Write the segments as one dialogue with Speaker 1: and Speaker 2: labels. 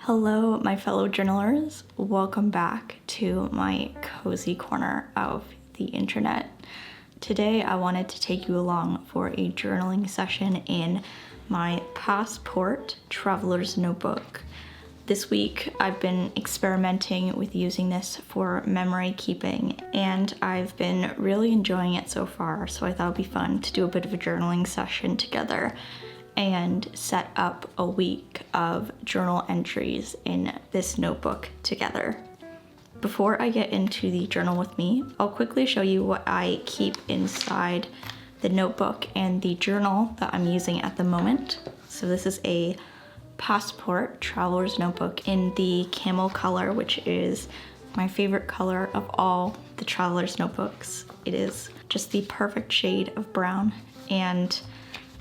Speaker 1: Hello, my fellow journalers. Welcome back to my cozy corner of the internet. Today, I wanted to take you along for a journaling session in my Passport Traveler's Notebook. This week, I've been experimenting with using this for memory keeping, and I've been really enjoying it so far, so I thought it'd be fun to do a bit of a journaling session together and set up a week of journal entries in this notebook together. Before I get into the journal with me, I'll quickly show you what I keep inside the notebook and the journal that I'm using at the moment. So this is a Passport Traveler's Notebook in the camel color, which is my favorite color of all the Traveler's Notebooks. It is just the perfect shade of brown, and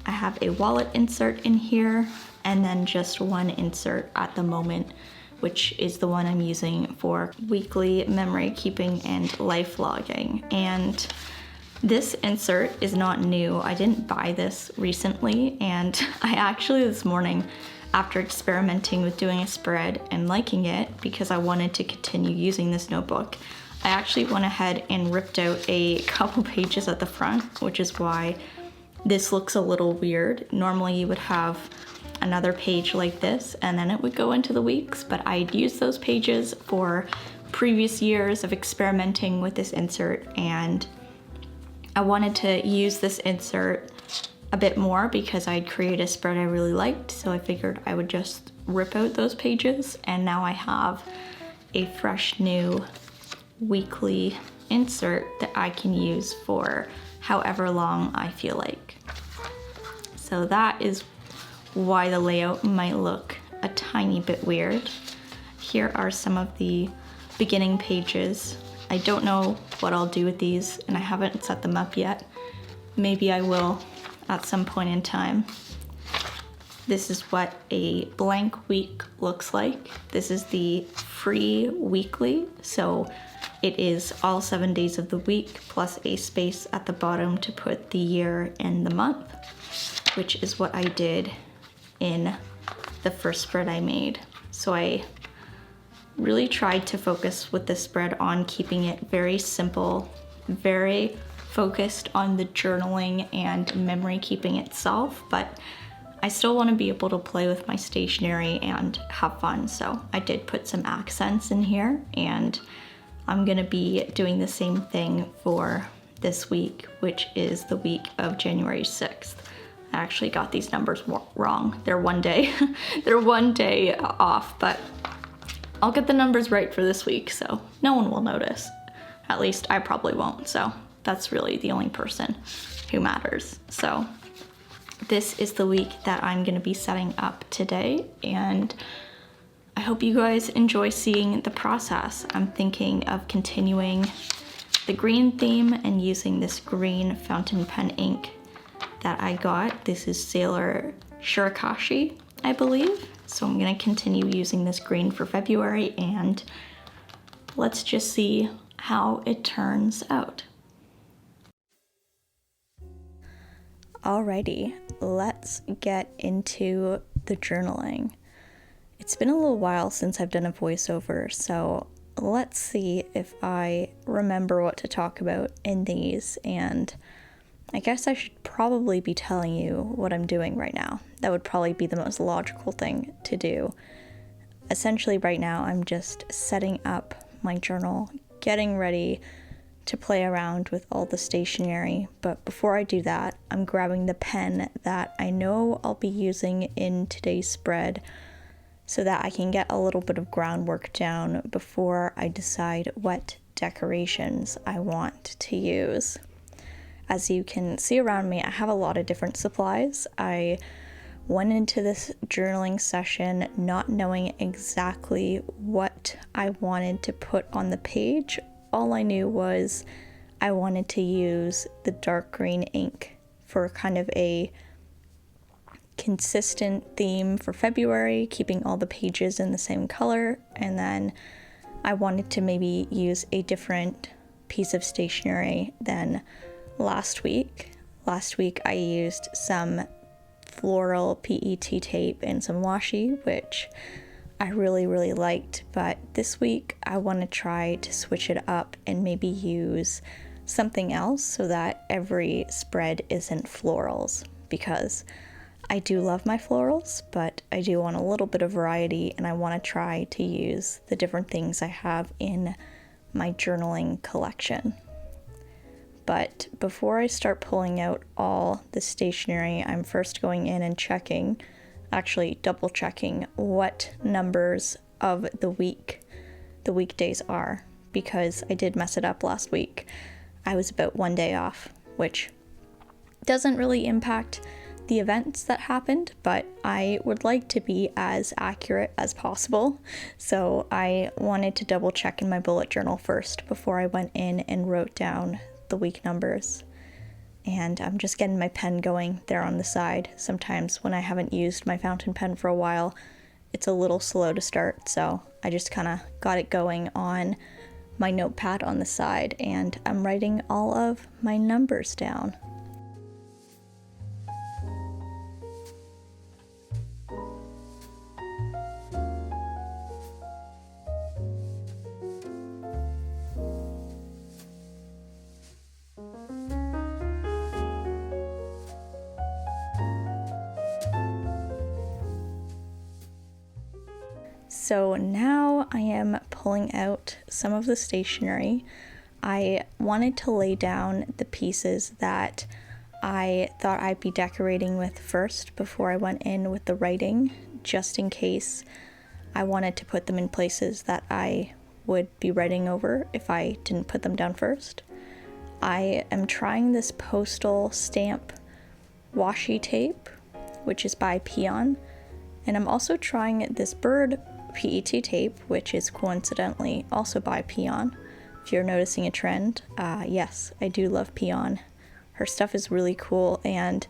Speaker 1: I have a wallet insert in here and then just one insert at the moment, which is the one I'm using for weekly memory keeping and life logging. And this insert is not new. I didn't buy this recently, and I actually this morning, after experimenting with doing a spread and liking it because I wanted to continue using this notebook, I actually went ahead and ripped out a couple pages at the front, which is why this looks a little weird. Normally you would have another page like this and then it would go into the weeks, but I'd used those pages for previous years of experimenting with this insert, and I wanted to use this insert a bit more because I'd created a spread I really liked, so I figured I would just rip out those pages, and now I have a fresh new weekly insert that I can use for however long I feel like. So that is why the layout might look a tiny bit weird. Here are some of the beginning pages. I don't know what I'll do with these, and I haven't set them up yet. Maybe I will at some point in time. This is what a blank week looks like. This is the free weekly, so it is all 7 days of the week plus a space at the bottom to put the year and the month, which is what I did in the first spread I made. So I really tried to focus with this spread on keeping it very simple, very focused on the journaling and memory keeping itself, but I still want to be able to play with my stationery and have fun. So I did put some accents in here, and I'm gonna be doing the same thing for this week, which is the week of January 6th. I actually got these numbers wrong. They're one day, they're one day off, but I'll get the numbers right for this week, so no one will notice. At least I probably won't, so that's really the only person who matters. So this is the week that I'm gonna be setting up today, and I hope you guys enjoy seeing the process. I'm thinking of continuing the green theme and using this green fountain pen ink that I got. This is Sailor Shirakashi, I believe. So I'm gonna continue using this green for February, and let's just see how it turns out. Alrighty, let's get into the journaling. It's been a little while since I've done a voiceover, so let's see if I remember what to talk about in these, and I guess I should probably be telling you what I'm doing right now. That would probably be the most logical thing to do. Essentially right now I'm just setting up my journal, getting ready to play around with all the stationery, but before I do that, I'm grabbing the pen that I know I'll be using in today's spread so that I can get a little bit of groundwork down before I decide what decorations I want to use. As you can see around me, I have a lot of different supplies. I went into this journaling session not knowing exactly what I wanted to put on the page. All I knew was I wanted to use the dark green ink for kind of a consistent theme for February, keeping all the pages in the same color, and then I wanted to maybe use a different piece of stationery than last week. Last week I used some floral PET tape and some washi, which I really liked, but this week I want to try to switch it up and maybe use something else so that every spread isn't florals, because I do love my florals, but I do want a little bit of variety, and I want to try to use the different things I have in my journaling collection. But before I start pulling out all the stationery, I'm first going in and checking, actually double checking what numbers of the weekdays are, because I did mess it up last week. I was about one day off, which doesn't really impact the events that happened, but I would like to be as accurate as possible. So I wanted to double check in my bullet journal first before I went in and wrote down the week numbers. And I'm just getting my pen going there on the side. Sometimes when I haven't used my fountain pen for a while, it's a little slow to start, so I just kind of got it going on my notepad on the side, and I'm writing all of my numbers down. So now I am pulling out some of the stationery. I wanted to lay down the pieces that I thought I'd be decorating with first before I went in with the writing, just in case I wanted to put them in places that I would be writing over if I didn't put them down first. I am trying this postal stamp washi tape, which is by Peon, and I'm also trying this bird PET tape, which is coincidentally also by Peon. If you're noticing a trend, yes, I do love Peon. Her stuff is really cool, and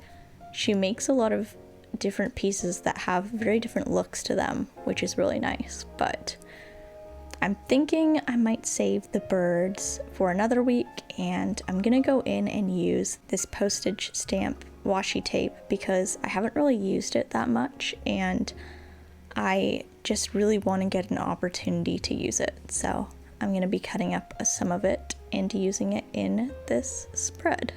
Speaker 1: she makes a lot of different pieces that have very different looks to them, which is really nice. But I'm thinking I might save the birds for another week, and I'm gonna go in and use this postage stamp washi tape because I haven't really used it that much, and I just really want to get an opportunity to use it. So I'm going to be cutting up some of it and using it in this spread.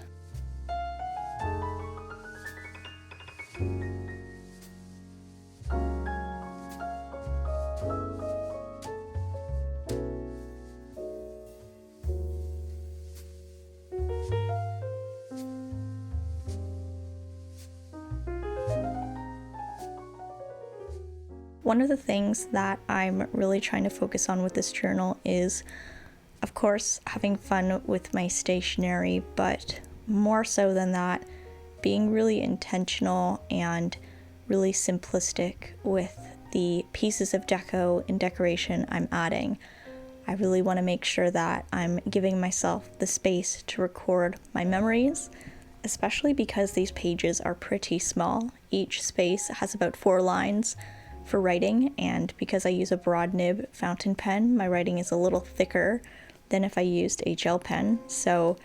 Speaker 1: One of the things that I'm really trying to focus on with this journal is, of course, having fun with my stationery, but more so than that, being really intentional and really simplistic with the pieces of deco and decoration I'm adding. I really want to make sure that I'm giving myself the space to record my memories, especially because these pages are pretty small. Each space has about 4 lines for writing, and because I use a broad nib fountain pen, my writing is a little thicker than if I used a gel pen. So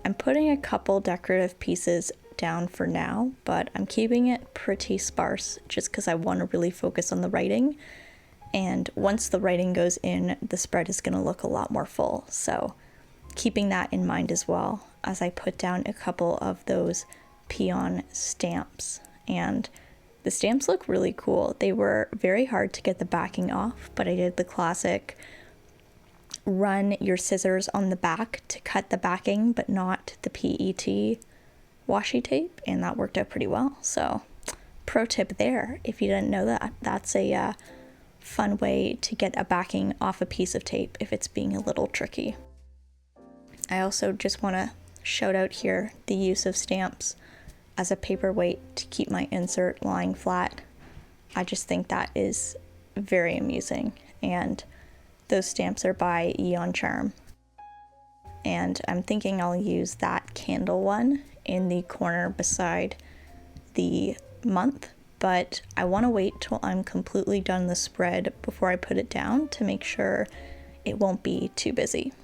Speaker 1: I'm putting a couple decorative pieces down for now, but I'm keeping it pretty sparse just because I want to really focus on the writing. And once the writing goes in, the spread is going to look a lot more full. So keeping that in mind as well as I put down a couple of those Peon stamps. And the stamps look really cool. They were very hard to get the backing off, but I did the classic run your scissors on the back to cut the backing, but not the PET washi tape, and that worked out pretty well. So pro tip there, if you didn't know that, that's a fun way to get a backing off a piece of tape if it's being a little tricky. I also just want to shout out here the use of stamps as a paperweight to keep my insert lying flat. I just think that is very amusing, and those stamps are by Eon Charm. And I'm thinking I'll use that candle one in the corner beside the month, but I want to wait till I'm completely done the spread before I put it down to make sure it won't be too busy.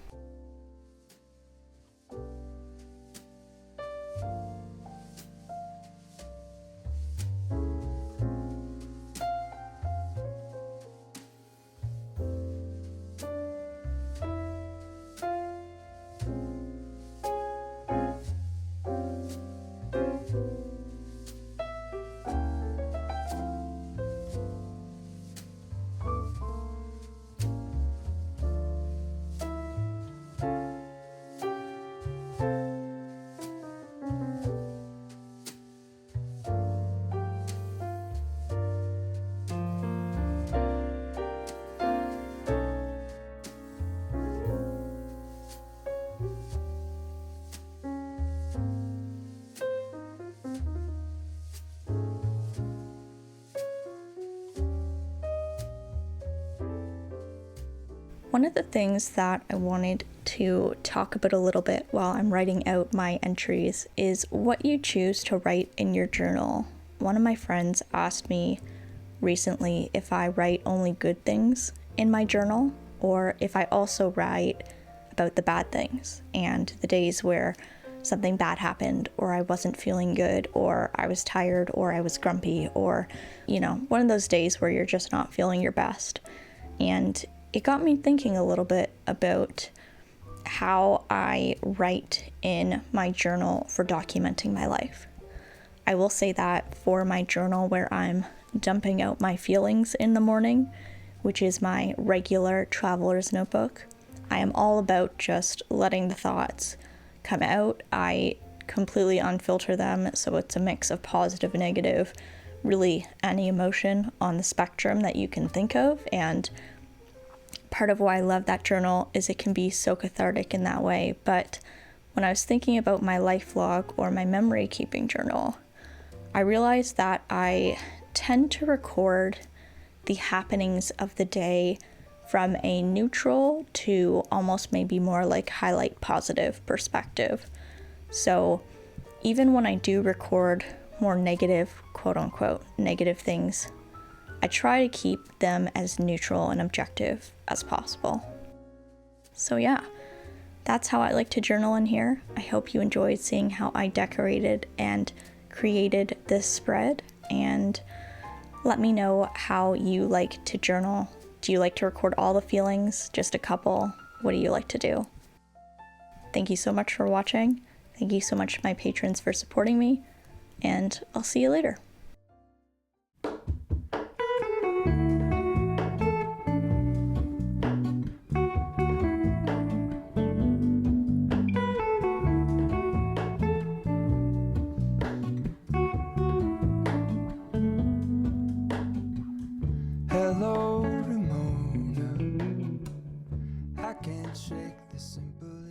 Speaker 1: One of the things that I wanted to talk about a little bit while I'm writing out my entries is what you choose to write in your journal. One of my friends asked me recently if I write only good things in my journal or if I also write about the bad things and the days where something bad happened or I wasn't feeling good or I was tired or I was grumpy or, one of those days where you're just not feeling your best. And it got me thinking a little bit about how I write in my journal for documenting my life. I will say that for my journal where I'm dumping out my feelings in the morning, which is my regular traveler's notebook, I am all about just letting the thoughts come out. I completely unfilter them, so it's a mix of positive and negative, really any emotion on the spectrum that you can think of. And part of why I love that journal is it can be so cathartic in that way. But when I was thinking about my life log or my memory keeping journal, I realized that I tend to record the happenings of the day from a neutral to almost maybe more like highlight positive perspective. So even when I do record more negative, quote unquote, negative things, I try to keep them as neutral and objective as possible. So yeah, that's how I like to journal in here. I hope you enjoyed seeing how I decorated and created this spread, and let me know how you like to journal. Do you like to record all the feelings? Just a couple? What do you like to do? Thank you so much for watching. Thank you so much to my patrons for supporting me, and I'll see you later.
Speaker 2: Hello, Ramona. I can't shake the simple